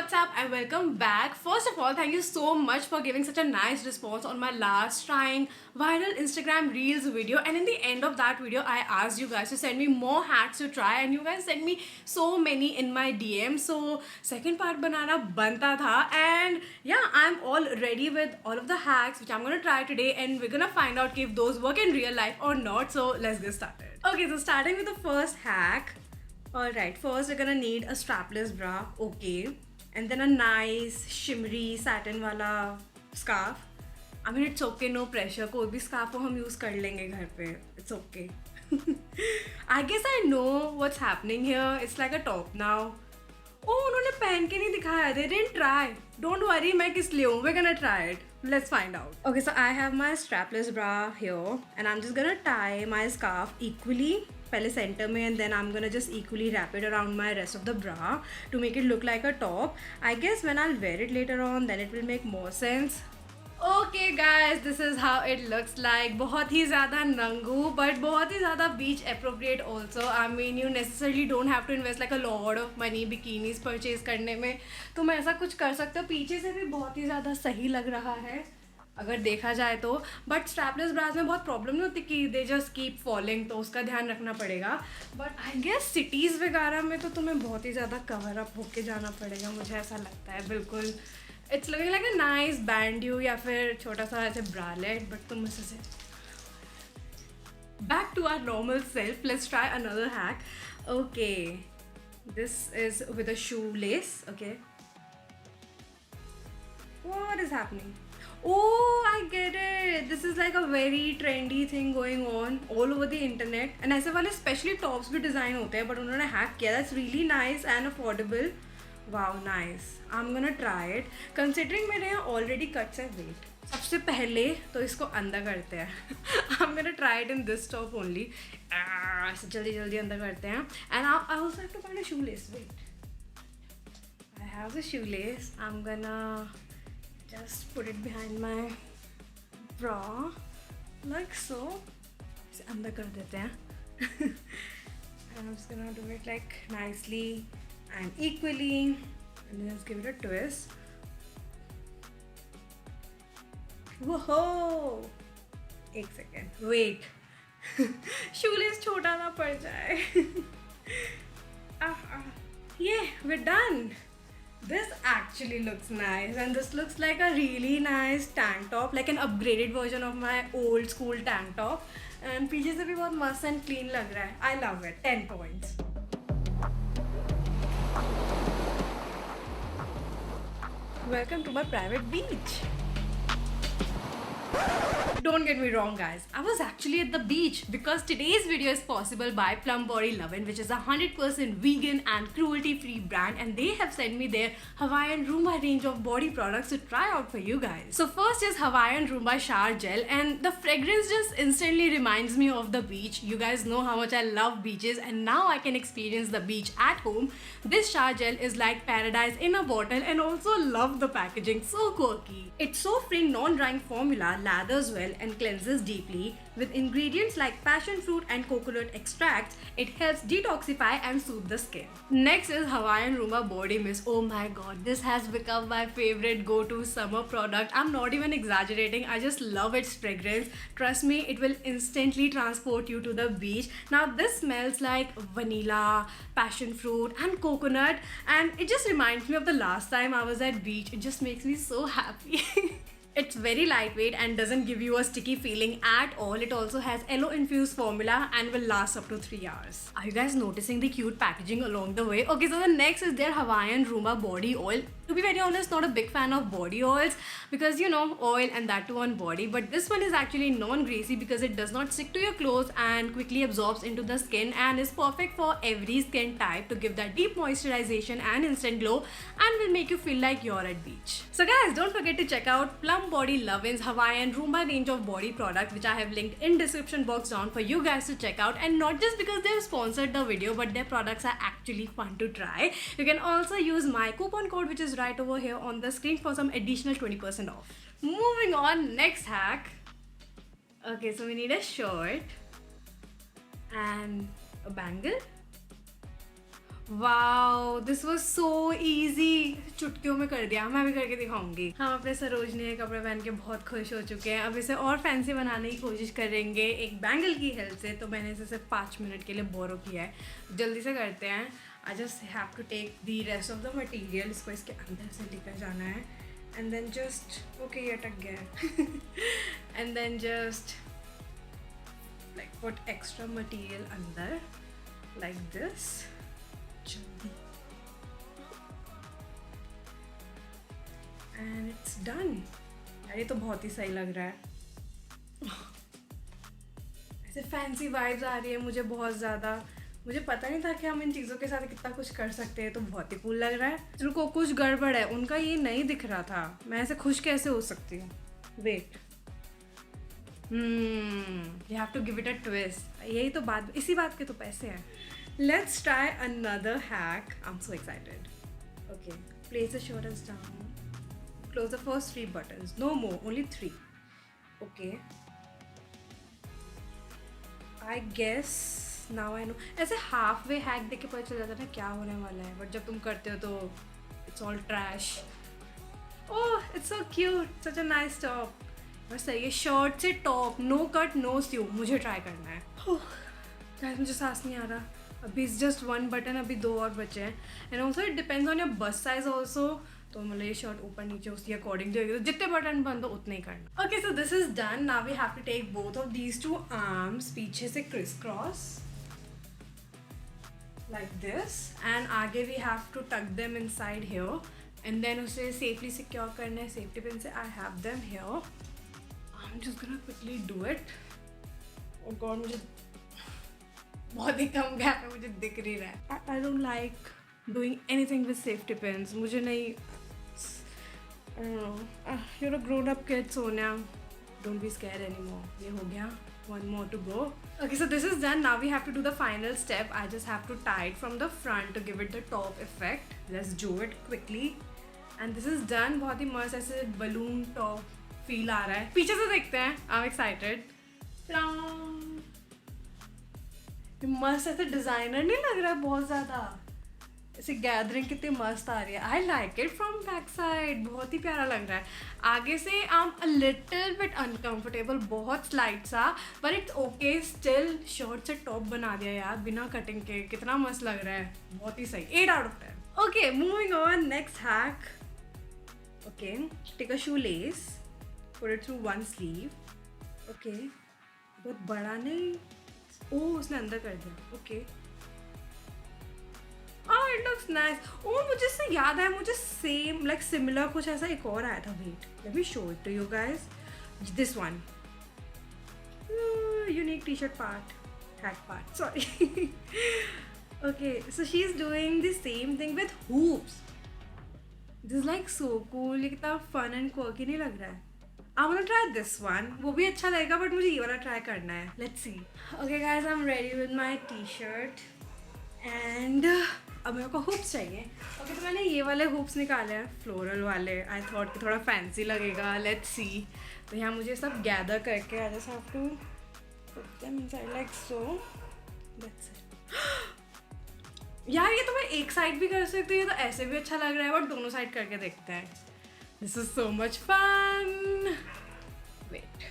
what's up and welcome back. First of all, thank you so much for giving such a nice response on my last trying viral Instagram Reels video. And in the end of that video, I asked you guys to send me more hacks to try, and you guys sent me so many in my DM. So second part banana banta tha, and yeah, I'm all ready with all of the hacks which I'm gonna try today, and we're gonna find out if those work in real life or not. So let's get started. Okay, so starting with the first hack. Alright, first we're gonna need a strapless bra, okay, and then a nice shimmery satin wala scarf. I mean it's okay, no pressure. कोई भी scarf को हम use कर लेंगे घर पे. It's okay. I guess I know what's happening here. It's like a top now. Oh, उन्होंने पहन के नहीं दिखाया. They didn't try. Don't worry, मैं किस लिए हूँ. We're gonna try it. Let's find out. Okay, so I have my strapless bra here, and I'm just gonna tie my scarf equally. पहले center में, and then I'm gonna just equally wrap it around my rest of the bra to make it look like a top. I guess when I'll wear it later on, then it will make more sense. Okay guys, this is how it looks like. बहुत ही ज़्यादा नंगू, but बहुत ही ज़्यादा beach appropriate also. I mean, you necessarily don't have to invest like a lot of money bikinis purchase करने में. तुम ऐसा कुछ कर सकते हो. पीछे से भी बहुत ही ज़्यादा सही लग रहा है अगर देखा जाए तो. बट स्ट्रैपलेस ब्राज में बहुत प्रॉब्लम नहीं होती कि दे जस्ट कीप फॉलिंग, तो उसका ध्यान रखना पड़ेगा. बट आई गेस सिटीज़ वगैरह में तो तुम्हें बहुत ही ज़्यादा कवर अप होके जाना पड़ेगा, मुझे ऐसा लगता है. बिल्कुल it's looking like a nice band या फिर छोटा सा ऐसे ब्रालेट, बट तुम मुझसे से back to our normal self. Let's try another hack. Okay, this is with a shoelace. Okay, what is happening? Oh, I get it. This is like a very trendy thing going on all over the internet. And ऐसे वाले specially tops भी design होते हैं, but उन्होंने hack किया. That's really nice and affordable. Wow, nice. I'm gonna try it. Considering मेरे यहाँ already cuts है weight. सबसे पहले तो इसको अंदर करते हैं. I'm gonna try it in this top only. ऐसे जल्दी जल्दी अंदर करते हैं. And I also have to find a shoelace. Wait. I have the shoelace. I'm gonna just put it behind my bra like so. इसे अंदर कर देते हैं. And I'm just gonna do it like nicely and equally, and then just give it a twist. Whoa! एक second. Wait. Shoelace छोटा ना पड़ जाए. Yeah, we're done. This actually looks nice, and this looks like a really nice tank top, like an upgraded version of my old school tank top. And पीछे से भी बहुत मस्त and clean लग रहा है. I love it. 10 points. Welcome to my private beach. Don't get me wrong guys, I was actually at the beach because today's video is possible by Plum Body Lovin', which is a 100% vegan and cruelty free brand, and they have sent me their Hawaiian Roomba range of body products to try out for you guys. So first is Hawaiian Roomba shower gel, and the fragrance just instantly reminds me of the beach. You guys know how much I love beaches, and now I can experience the beach at home. This shower gel is like paradise in a bottle, and also love the packaging, so quirky. It's so free non-drying formula, lathers well and cleanses deeply. With ingredients like passion fruit and coconut extracts, it helps detoxify and soothe the skin. Next is Hawaiian Roomba Body Mist. Oh my god, this has become my favorite go-to summer product. I'm not even exaggerating, I just love its fragrance. Trust me, it will instantly transport you to the beach. Now this smells like vanilla, passion fruit and coconut, and it just reminds me of the last time I was at beach. It just makes me so happy. It's very lightweight and doesn't give you a sticky feeling at all. It also has aloe infused formula and will last up to 3 hours. Are you guys noticing the cute packaging along the way? Okay, so the next is their Hawaiian Roomba body oil. To be very honest, not a big fan of body oils because you know, oil and that too on body, but this one is actually non-greasy because it does not stick to your clothes and quickly absorbs into the skin and is perfect for every skin type to give that deep moisturization and instant glow and will make you feel like you're at beach. So guys, don't forget to check out Plum Body Lovin's Hawaiian Roomba range of body products, which I have linked in description box down for you guys to check out. And not just because they've sponsored the video, but their products are actually fun to try. You can also use my coupon code, which is right over here on the screen, for some additional 20% off. Moving on, next hack. Okay, so we need a shirt and a bangle. Wow, this was so easy. चुटकियों में कर दिया, मैं भी करके दिखाऊंगी। हम अपने सरोजनी के कपड़े पहन के बहुत खुश हो चुके हैं। अब इसे और फैंसी बनाने की कोशिश करेंगे एक बैंगल की हेल्प से। तो मैंने इसे सिर्फ 5 मिनट के लिए बोरो किया है। जल्दी से करते हैं। I just have to take the rest of the material. इसको इसके अंदर से लेकर जाना है एंड देन जस्ट ओके, ये अटक गया है and then just like put extra material अंदर like this. And it's done. यार ये तो बहुत ही सही लग रहा है। ऐसे फैंसी वाइब्स आ रही है मुझे बहुत ज़्यादा। मुझे पता नहीं था कि हम इन चीज़ों के साथ कितना कुछ कर सकते हैं। तो बहुत ही कूल लग रहा है। रुको, कुछ गड़बड़ है। उनका ये नहीं दिख रहा था। मैं ऐसे खुश कैसे हो सकती हूँ? Wait, you have to give it a twist. यही तो बात, इसी बात के तो पैसे हैं। Let's try another hack. I'm so excited. Okay, place the shoulders down. Close the first 3 buttons. No more, only 3. Okay. I guess now I know. ऐसे halfway hack देख के पता चल जाता है ना क्या होने वाला है, but जब तुम करते हो तो it's all trash. Oh, it's so cute. Such a nice top. बस सही है। शर्ट से टॉप, नो कट नो स्यू, मुझे ट्राई करना है। Guys, मुझे सांस नहीं आ रहा। अभी इट्स जस्ट 1 बटन, अभी 2 और बचे हैं। And also it depends on your bust size also. तो मतलब ये शर्ट ऊपर नीचे उसके अकॉर्डिंग जो है, जितने बटन बंद हो उतने ही करना। Okay, so this is done. Now we have to take both of these 2 arms पीछे से crisscross like this and आगे we have to tuck them inside here and then उसे सेफली सिक्योर करना है सेफ्टी पिन से। I have them here. I am just gonna quickly do it. Oh God, मुझे बहुत ही कम gap है, मुझे दिख नहीं रहा है। I don't like doing anything with safety pins. मुझे नहीं, you know grown up kid Sonia, don't be scared anymore. ये हो गया, 1 more to go. Okay, so this is done. Now we have to do the final step. I just have to tie it from the front to give it the top effect. Let's do it quickly. And this is done. बहुत ही मस्त ऐसे balloon top feel आ रहा है। पीछे से देखते हैं। I'm excited. मस्त ऐसे डिजाइनर नहीं लग रहा है बहुत ज़्यादा। ऐसे गैदरिंग कितनी मस्त आ रही है। I like it from back side, बहुत ही प्यारा लग रहा है। आगे से I am a little bit uncomfortable, बहुत स्लाइड सा, पर इट्स ओके स्टिल। शर्ट से टॉप बना दिया यार बिना कटिंग के, कितना मस्त लग रहा है, बहुत ही सही। 8 out of 10। Okay, moving on, next hack. Okay, take a shoelace, put it through 1 sleeve. Okay, बहुत बड़ा नहीं। ओह, उसने अंदर कर दिया। Okay, oh it looks nice. Oh, मुझे इससे याद है, मुझे सेम लाइक सिमिलर कुछ ऐसा एक और आया था। Wait, let me show it to you guys. This one. Unique t-shirt part, hack part. Sorry. Okay, so she's doing the same thing with hoops. This is like so cool. ये कितना fun and quirky नहीं लग रहा है? I wanna try this one. वो भी अच्छा लगेगा, but मुझे ये वाला try करना है. Let's see. Okay guys, I'm ready with my t-shirt. And अब मेरे को हुप्स चाहिए। ओके, तो मैंने ये वाले हुप्स निकाले हैं, फ्लोरल वाले। आई थॉट कि थोड़ा फैंसी लगेगा। Let's see. तो यहाँ मुझे सब गैदर करके I just have to put them inside like so. That's it. यार ये तो मैं एक साइड भी कर सकती हूँ, ये तो ऐसे भी अच्छा लग रहा है, बट दोनों साइड करके देखते हैं। This is so much fun. Wait,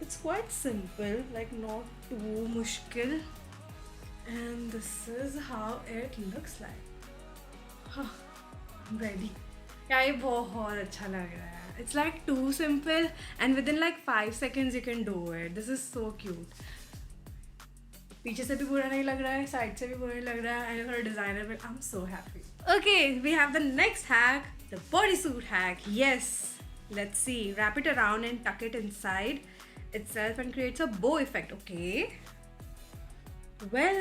it's quite simple, like not too mushkil, and this is how it looks like. I'm ready. Yeah, ये बहुत अच्छा लग रहा है। It's like too simple and within like 5 seconds you can do it. This is so cute. पीछे से भी बुरा नहीं लग रहा है, साइड से भी बुरा नहीं लग रहा है, and for a designer, but I'm so happy. Okay, we have the next hack, the bodysuit hack. Yes, let's see. Wrap it around and tuck it inside itself and creates a bow effect. Okay, well,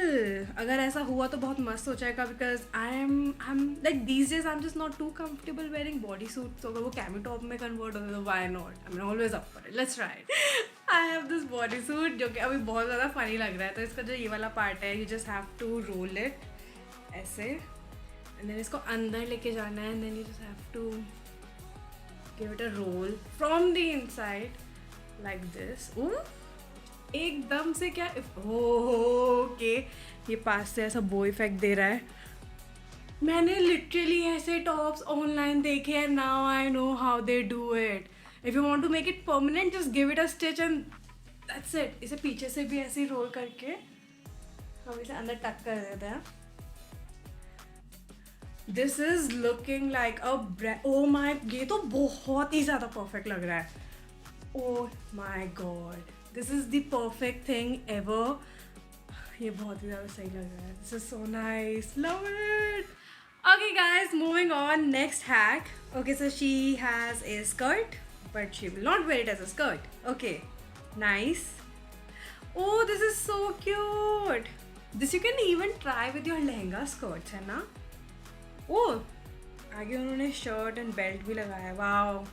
अगर ऐसा हुआ तो बहुत मस्त हो जाएगा, because I'm like these days I'm just not too comfortable wearing bodysuits. तो अगर वो कैमी टॉप में कन्वर्ट हो तो why not? I'm always up for it. Let's try it. I have this bodysuit जो कि अभी बहुत ज़्यादा funny लग रहा है। तो इसका जो ये वाला पार्ट है, you just have to roll it ऐसे, and then इसको अंदर लेके जाना है, and then you just have to give it a roll from the inside like this. Ooh, एकदम से क्या ओके, ये पास से ऐसा बो इफेक्ट दे रहा है. मैंने लिटरली ऐसे टॉप्स ऑनलाइन देखे हैं. Now I know how they do it. If you want to make it permanent just give it a stitch and that's it. इसे पीछे से भी ऐसे ही रोल करके हम इसे अंदर टक कर देते हैं. This is looking like a brand. Oh my, ये तो बहुत ही ज़्यादा परफेक्ट लग रहा है. Oh my god, this is the perfect thing ever. ये बहुत ही ज़्यादा सही लग रहा है. This is so nice, love it. Okay guys, moving on, next hack. Okay, so she has a skirt but she will not wear it as a skirt. Okay, nice. Oh, this is so cute. This you can even try with your lehenga skirts, है ना? Oh, आगे उन्होंने shirt and belt भी लगाया है. Wow,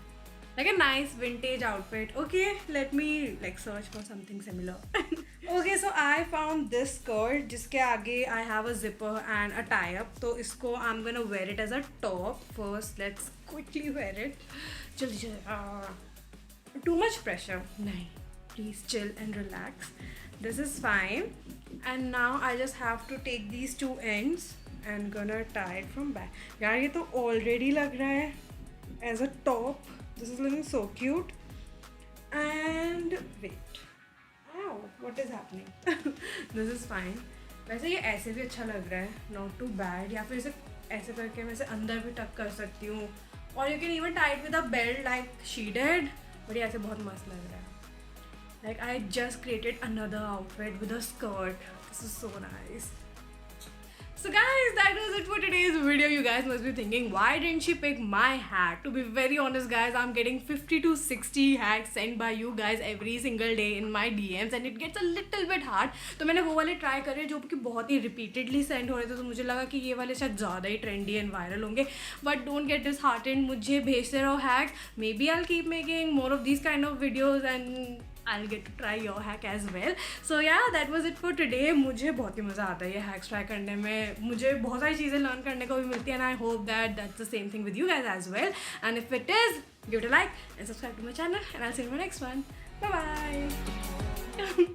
like a nice vintage outfit. Okay, let me like search for something similar. Okay, so I found this skirt जिसके आगे I have a zipper and a tie-up. तो इसको I'm gonna wear it as a top. First, let's quickly wear it. जल्दी जल्दी. Too much pressure. नहीं. Please chill and relax. This is fine. And now I just have to take these two ends and gonna tie it from back. यार ये तो already लग रहा है as a top. This is looking so cute. And wait. What is happening? This is fine. वैसे ये ऐसे भी अच्छा लग रहा है, not too bad. या फिर इसे ऐसे करके मैं इसे अंदर भी टक कर सकती हूँ. Or you can even tie it with a belt like she did. But ये ऐसे बहुत मस्त लग रहा है. Like I just created another outfit with a skirt. This is so nice. So guys, that was it for today's video. You guys must be thinking, why didn't she pick my hack? To be very honest guys, I'm getting 50 to 60 hacks sent by you guys every single day in my DMs and it gets a little bit hard. तो मैंने वो वाले try करे जो कि बहुत ही repeatedly send हो रहे थे. तो मुझे लगा कि ये वाले शायद ज़्यादा ही ट्रेंडी एंड वायरल होंगे. But don't get disheartened. मुझे भेजते रहो hacks. Maybe I keep making more of these kind of videos and I'll get to try your hack as well. So yeah, that was it for today. मुझे बहुत ही मज़ा आता है ये hacks try करने में. मुझे बहुत सारी चीज़ें learn करने को भी मिलती है and I hope that that's the same thing with you guys as well. And if it is, give it a like and subscribe to my channel and I'll see you in my next one. Bye bye.